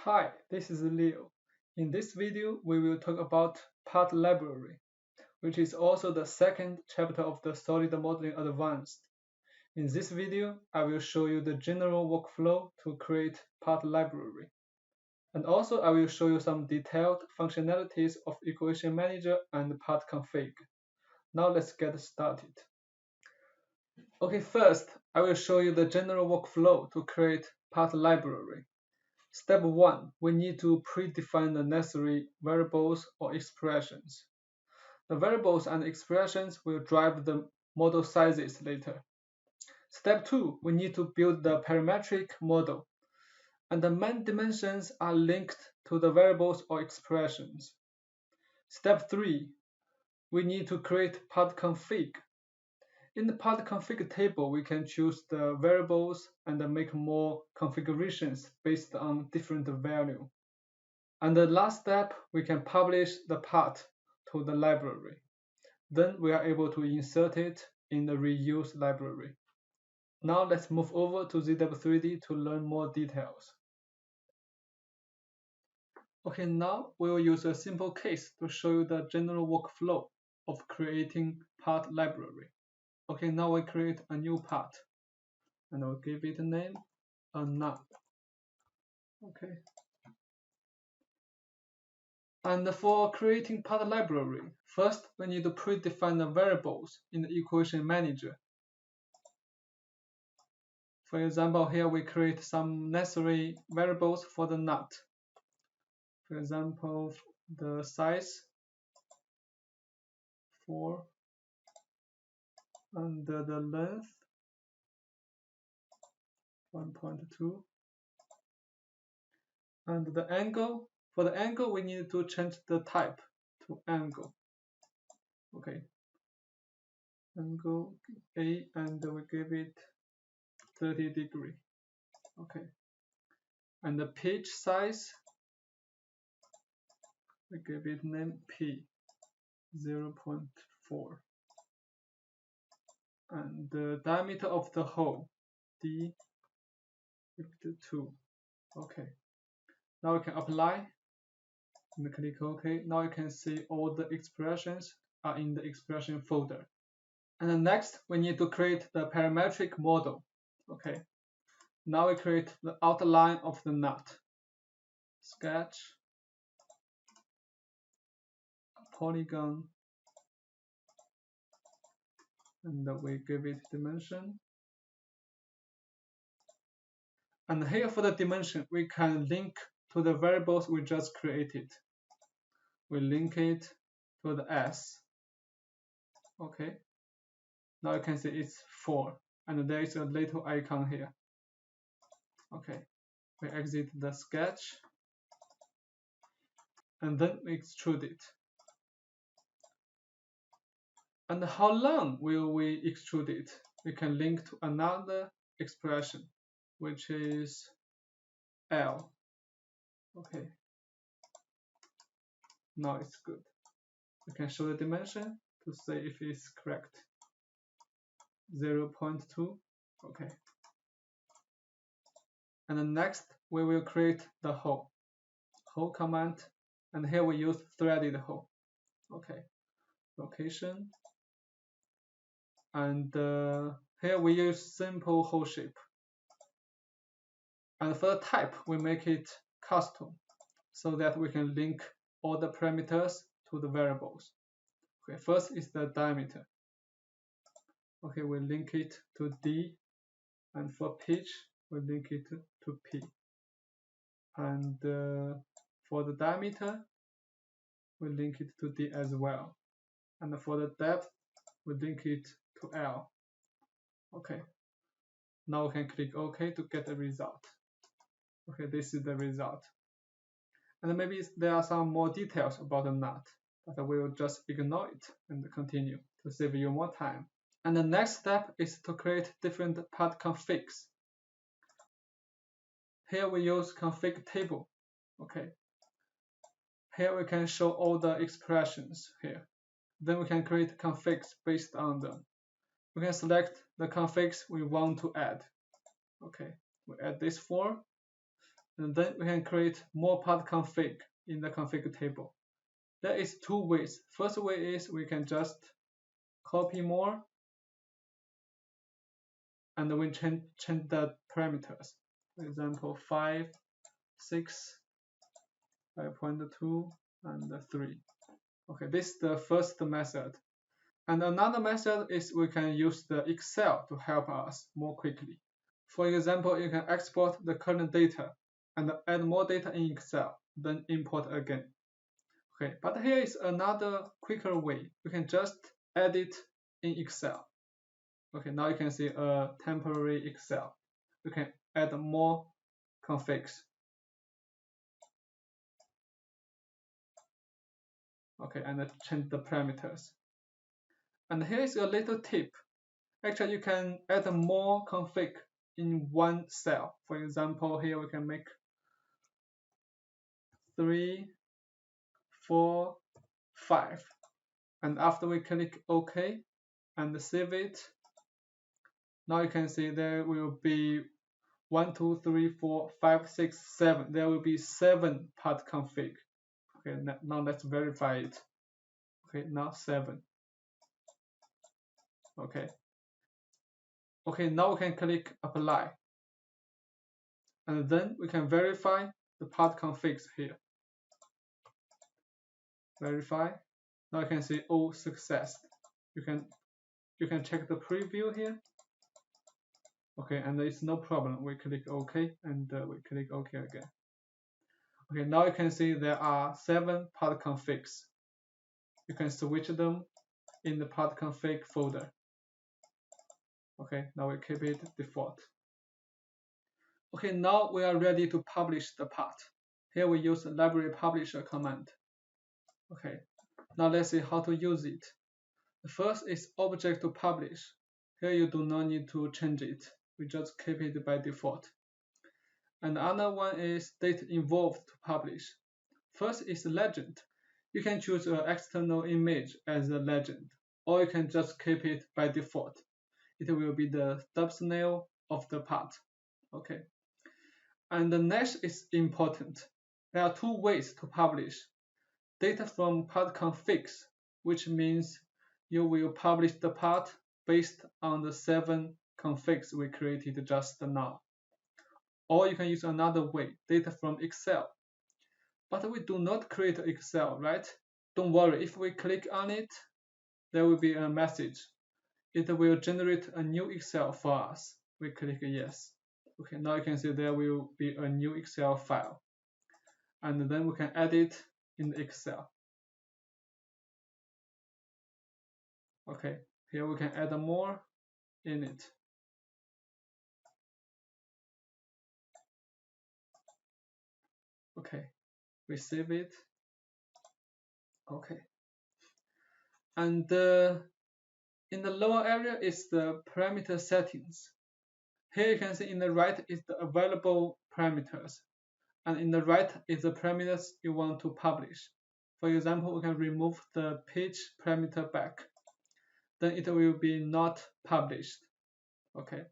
Hi, this is Leo. In this video, we will talk about part library, which is also the second chapter of the Solid Modeling Advanced. In this video, I will show you the general workflow to create part library. And also, I will show you some detailed functionalities of Equation Manager and part config. Now let's get started. Okay, first, I will show you the general workflow to create part library. Step 1. We need to predefine the necessary variables or expressions. The variables and expressions will drive the model sizes later. Step 2. We need to build the parametric model, and the main dimensions are linked to the variables or expressions. Step 3. We need to create part config. In the part config table, we can choose the variables and make more configurations based on different value. And the last step, we can publish the part to the library. Then we are able to insert it in the reuse library. Now let's move over to ZW3D to learn more details. Okay, now we will use a simple case to show you the general workflow of creating part library. Okay, now we create a new part and I'll give it a name, a nut. Okay. And for creating part library, first we need to predefine the variables in the equation manager. For example, here we create some necessary variables for the nut. For example, the size 4 and the length 1.2 and the angle. For the angle, we need to change the type to angle. Okay, angle A, and we give it 30 degree. Okay, and the pitch size, we give it name P 0.4, and the diameter of the hole D 52. Okay, now we can apply and click OK. Now you can see all the expressions are in the expression folder. And then next, we need to create the parametric model. Okay, now we create the outline of the nut. Sketch, a polygon, and we give it dimension. And here for the dimension, we can link to the variables we just created. We link it to the S. Okay, now you can see it's 4, and there is a little icon here. Okay, we exit the sketch, and then we extrude it. And how long will we extrude it? We can link to another expression, which is L. Okay, now it's good. We can show the dimension to see if it's correct. 0.2. Okay. And then next, we will create the hole command, and here we use threaded hole. Okay, location, and here we use simple hole shape. And for the type, we make it custom so that we can link all the parameters to the variables. Okay, first is the diameter. Okay, we link it to D, and for pitch, we link it to P. And for the diameter, we link it to D as well. And for the depth, we link it to L. Okay, now we can click OK to get the result. Okay, this is the result. And maybe there are some more details about the nut, but we will just ignore it and continue to save you more time. And the next step is to create different part configs. Here we use config table. Okay, here we can show all the expressions here. Then we can create configs based on them. We can select the configs we want to add. Okay, we add this 4, and then we can create more part config in the config table. There is two ways. First way is we can just copy more and we change the parameters. For example, 5, 6, 5.2, and 3. Okay, this is the first method. And another method is we can use the Excel to help us more quickly. For example, you can export the current data and add more data in Excel, then import again. Okay, but here is another quicker way. We can just add it in Excel. Okay, now you can see a temporary Excel. We can add more configs. Okay, and change the parameters. And here is a little tip. Actually, you can add more config in one cell. For example, here we can make 3, 4, 5. And after we click OK and save it, now you can see there will be 1, 2, 3, 4, 5, 6, 7. There will be 7 part config. Okay, now let's verify it. Okay, now 7. Okay. Okay, now we can click apply. And then we can verify the part configs here. Verify. Now you can see all success. You can check the preview here. Okay, and there is no problem. We click OK and we click OK again. Okay, now you can see there are 7 part configs. You can switch them in the part config folder. Okay, now we keep it default. Okay, now we are ready to publish the part. Here we use the library publisher command. Okay, now let's see how to use it. The first is object to publish. Here you do not need to change it. We just keep it by default. And the other one is date involved to publish. First is legend. You can choose an external image as a legend, or you can just keep it by default. It will be the thumbnail of the part. Okay. And the next is important. There are 2 ways to publish. Data from part configs, which means you will publish the part based on the 7 configs we created just now. Or you can use another way, data from Excel. But we do not create Excel, right? Don't worry, if we click on it, there will be a message. It will generate a new Excel for us. We click yes. Okay, now you can see there will be a new Excel file. And then we can add it in Excel. Okay, here we can add more in it. Okay, we save it. Okay. And in the lower area is the parameter settings. Here you can see in the right is the available parameters. And in the right is the parameters you want to publish. For example, we can remove the page parameter back. Then it will be not published. Okay.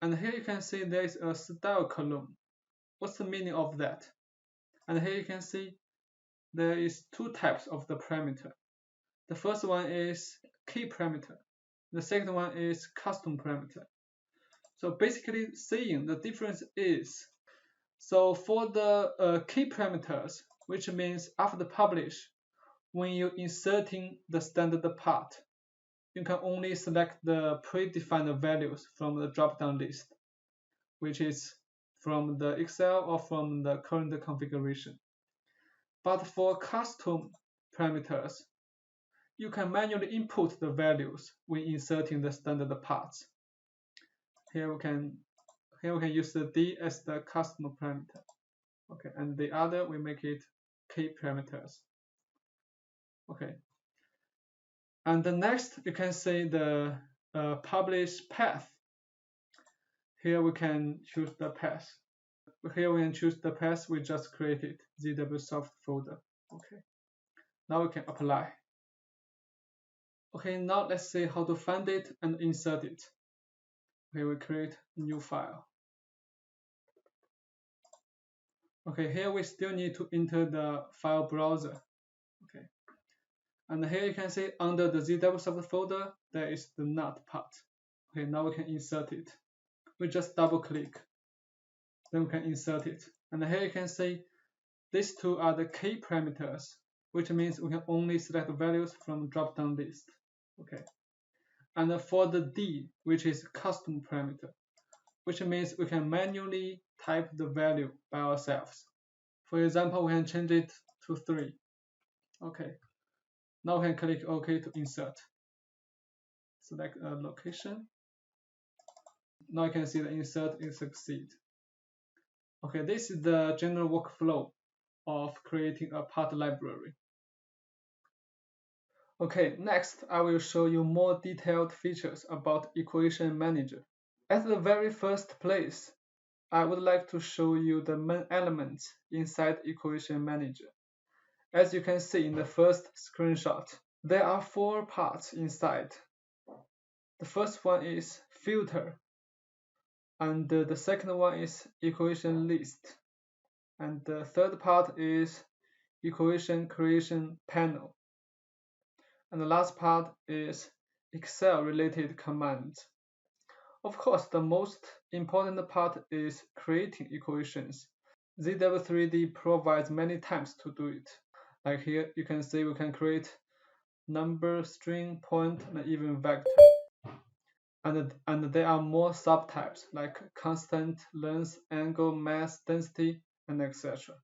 And here you can see there is a style column. What's the meaning of that? And here you can see there is 2 types of the parameter. The first one is key parameter. The second one is custom parameter. So basically seeing the difference is, so for the key parameters, which means after publish, when you're inserting the standard part, you can only select the predefined values from the drop-down list, which is from the Excel or from the current configuration. But for custom parameters, you can manually input the values when inserting the standard parts. Here we can use the D as the custom parameter. Okay, and the other we make it key parameters. Okay. And the next you can see the publish path. Here we can choose the path. Here we can choose the path we just created, ZWSOFT folder. Okay. Now we can apply. Okay, now let's see how to find it and insert it. Okay, we create a new file. Okay, here we still need to enter the file browser. Okay, and here you can see under the ZWSOFT folder, there is the nut part. Okay, now we can insert it. We just double click, then we can insert it. And here you can see these two are the key parameters, which means we can only select values from drop-down list. Okay, and for the D, which is custom parameter, which means we can manually type the value by ourselves. For example, we can change it to 3. Okay, now we can click OK to insert. Select a location. Now you can see the insert is succeed. Okay, this is the general workflow of creating a part library. Okay, next I will show you more detailed features about Equation Manager. At the very first place, I would like to show you the main elements inside Equation Manager. As you can see in the first screenshot, there are 4 parts inside. The first one is filter, and the second one is equation list, and the third part is equation creation panel, and the last part is Excel related commands. Of course, the most important part is creating equations. ZW3D provides many types to do it. Like here, you can see we can create number, string, point, and even vector. And there are more subtypes like constant, length, angle, mass, density, and etc.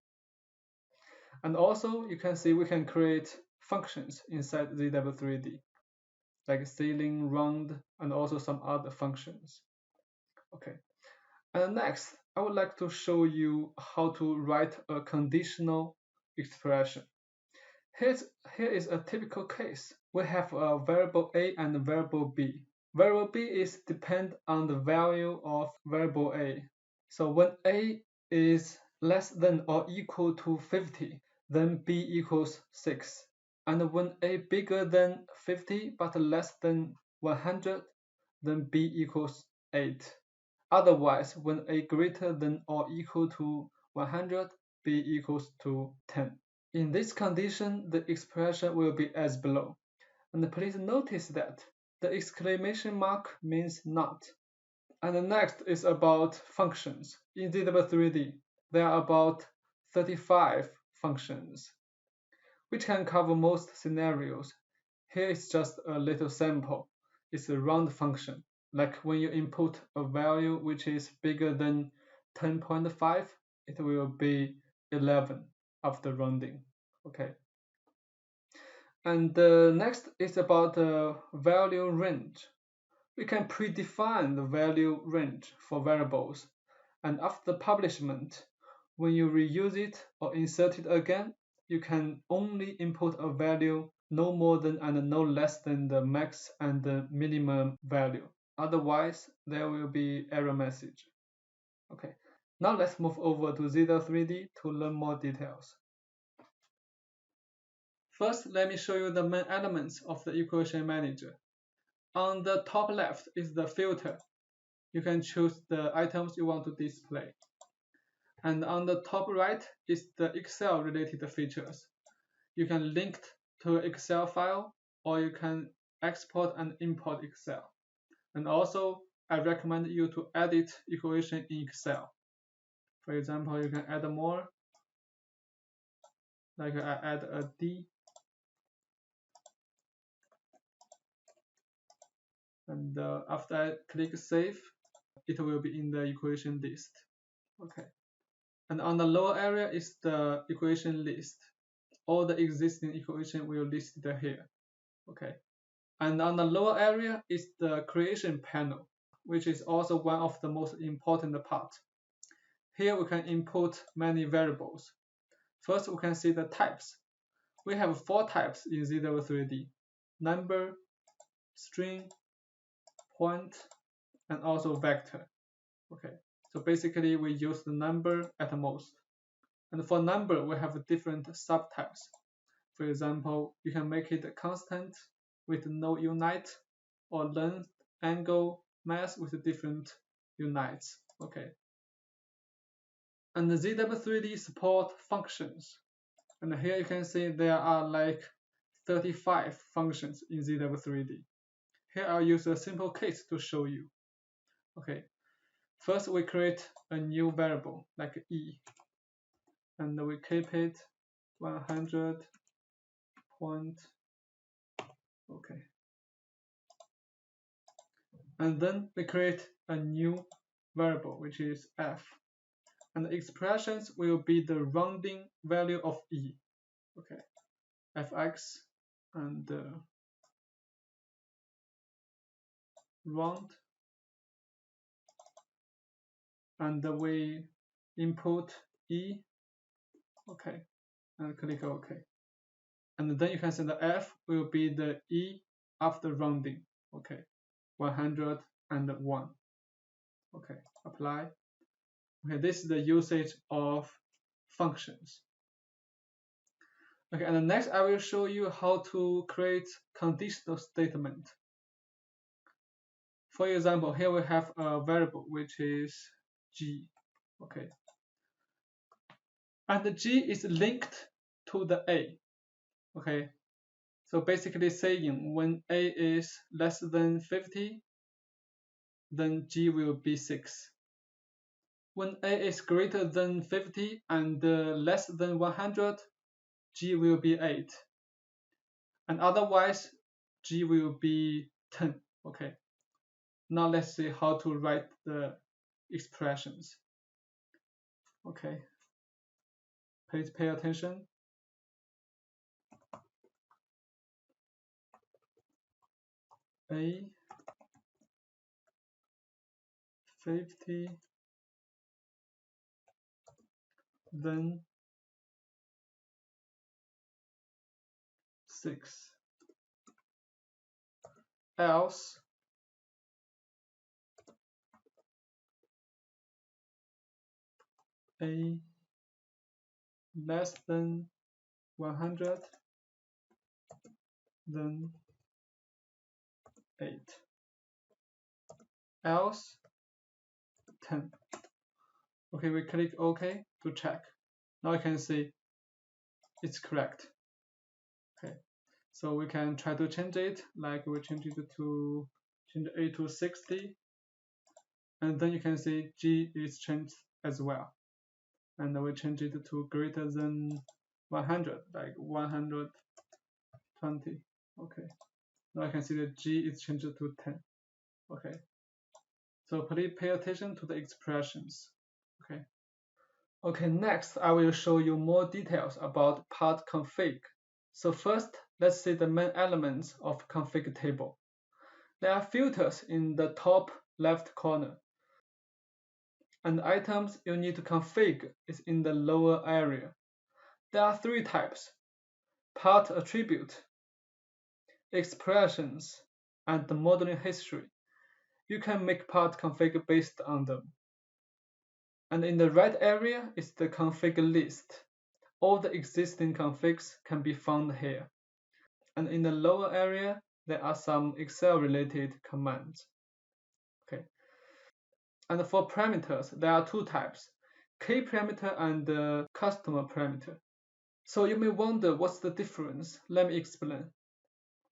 And also, you can see we can create functions inside ZW3D, like ceiling, round, and also some other functions. Okay. And next, I would like to show you how to write a conditional expression. Here is a typical case. We have a variable A and a variable B. Variable B is depend on the value of variable A. So when A is less than or equal to 50, then B equals 6. And when A bigger than 50 but less than 100, then B equals 8. Otherwise, when A greater than or equal to 100, B equals to 10. In this condition, the expression will be as below. And please notice that the exclamation mark means not. And the next is about functions. In ZW3D, there are about 35 functions, which can cover most scenarios. Here is just a little sample. It's a round function. Like when you input a value which is bigger than 10.5, it will be 11 after rounding. Okay. And the next is about the value range. We can predefine the value range for variables, and after publishment, when you reuse it or insert it again, you can only input a value no more than and no less than the max and the minimum value. Otherwise, there will be error message. Okay, now let's move over to ZW3D to learn more details. First, let me show you the main elements of the equation manager. On the top left is the filter. You can choose the items you want to display. And on the top right is the Excel related features. You can link to an Excel file, or you can export and import Excel. And also, I recommend you to edit equation in Excel. For example, you can add more, like I add a D, and after I click save, it will be in the equation list. Okay. And on the lower area is the equation list. All the existing equation will listed here. Okay. And on the lower area is the creation panel, which is also one of the most important parts. Here we can input many variables. First, we can see the types. We have 4 types in ZW3D: number, string, point, and also vector. Okay, so basically we use the number at most. And for number, we have different subtypes. For example, you can make it a constant with no unit, or length, angle, mass with different unites. Okay. And the ZW3D support functions. And here you can see there are like 35 functions in ZW3D. Here I'll use a simple case to show you. Okay, first we create a new variable like E, and we keep it 100 point. Okay, and then we create a new variable which is F, and the expressions will be the rounding value of E. Okay, Fx and round, and we input E. Okay, and click OK. And then you can see the F will be the E after rounding. Okay, 101. Okay, apply. Okay, this is the usage of functions. Okay, and next I will show you how to create conditional statement. For example, here we have a variable which is G. Okay, and the G is linked to the A. Okay, so basically saying when A is less than 50, then G will be 6. When A is greater than 50 and less than 100, G will be 8. And otherwise, G will be 10. Okay. Now let's see how to write the expressions. Okay. Please pay attention. A 50, then 6. Else A less than 100, then 8. Else 10. Okay, we click OK to check. Now you can see it's correct. Okay, so we can try to change it, like we change A to 60, and then you can see G is changed as well. And we change it to greater than 100, like 120. Okay, now I can see that G is changed to 10. Okay, so please pay attention to the expressions. Okay. Okay, next I will show you more details about part config. So first, let's see the main elements of config table. There are filters in the top left corner, and items you need to config is in the lower area. There are 3 types: part attribute, expressions, and the modeling history. You can make part config based on them. And in the right area is the config list. All the existing configs can be found here. And in the lower area, there are some Excel-related commands. Okay. And for parameters, there are 2 types: key parameter and customer parameter. So you may wonder what's the difference. Let me explain.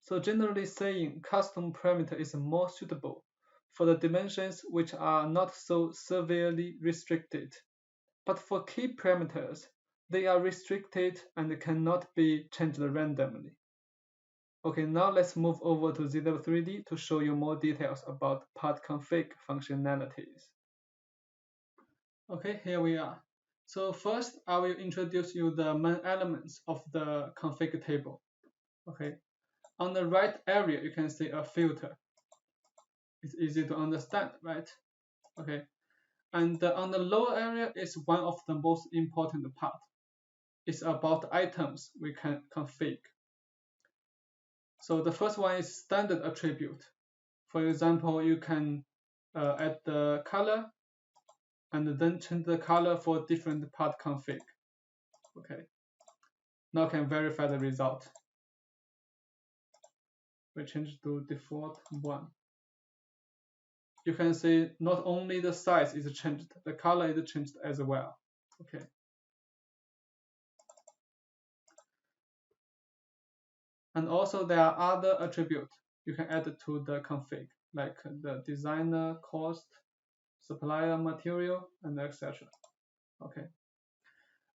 So generally saying, custom parameter is more suitable for the dimensions which are not so severely restricted. But for key parameters, they are restricted and cannot be changed randomly. Okay, now let's move over to ZW3D to show you more details about part config functionalities. Okay, here we are. So first, I will introduce you the main elements of the config table. Okay, on the right area, you can see a filter. It's easy to understand, right? Okay, and on the lower area is one of the most important part. It's about items we can config. So the first one is standard attribute. For example, you can add the color and then change the color for different part config. Okay. Now can verify the result. We change to default 1. You can see not only the size is changed, the color is changed as well. Okay. And also there are other attributes you can add to the config, like the designer cost, supplier material, and etc. Okay.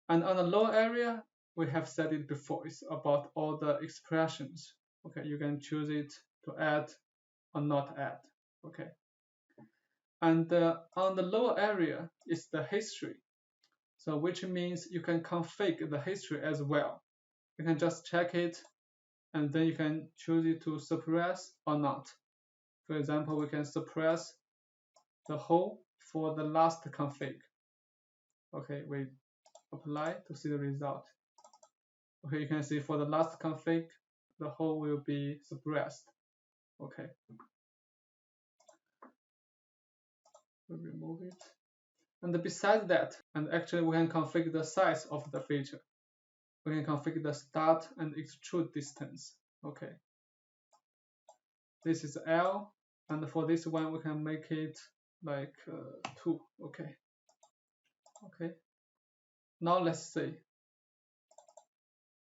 And on the lower area, we have said it before, it's about all the expressions. Okay, you can choose it to add or not add. Okay. And on the lower area is the history. So which means you can configure the history as well. You can just check it and then you can choose it to suppress or not. For example, we can suppress the whole for the last config. Okay, we apply to see the result. Okay, you can see for the last config, the whole will be suppressed. Okay. We'll remove it. And besides that, and actually we can configure the size of the feature. We can configure the start and extrude distance. Okay. This is L, and for this one we can make it like 2. Okay. Okay. Now let's see.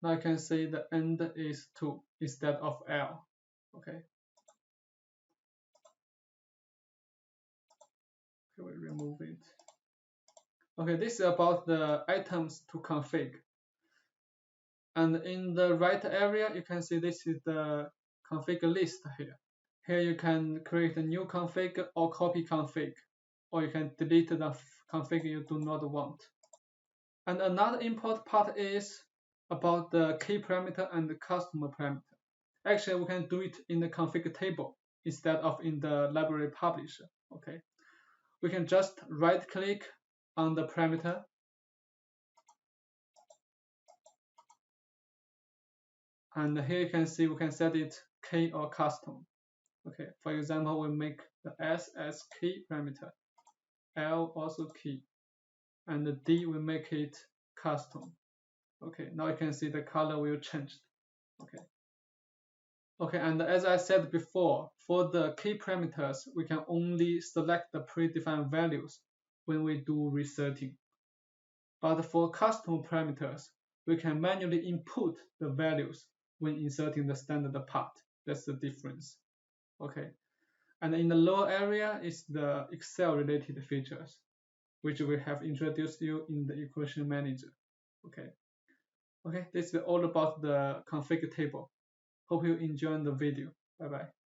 Now you can see the end is 2 instead of L. Okay. Okay, we remove it. Okay, this is about the items to config. And in the right area, you can see this is the config list here. Here you can create a new config or copy config, or you can delete the config you do not want. And another important part is about the key parameter and the customer parameter. Actually, we can do it in the config table instead of in the library publisher. Okay, we can just right click on the parameter and here you can see we can set it key or custom. Okay, for example, we make the S as key parameter, L also key, and the D we make it custom. Okay, now you can see the color will change. Okay. Okay, and as I said before, for the key parameters, we can only select the predefined values when we do resetting. But for custom parameters, we can manually input the values when inserting the standard part. That's the difference. Okay, and in the lower area is the Excel related features, which we have introduced you in the equation manager. Okay, okay, this is all about the config table. Hope you enjoyed the video. Bye bye.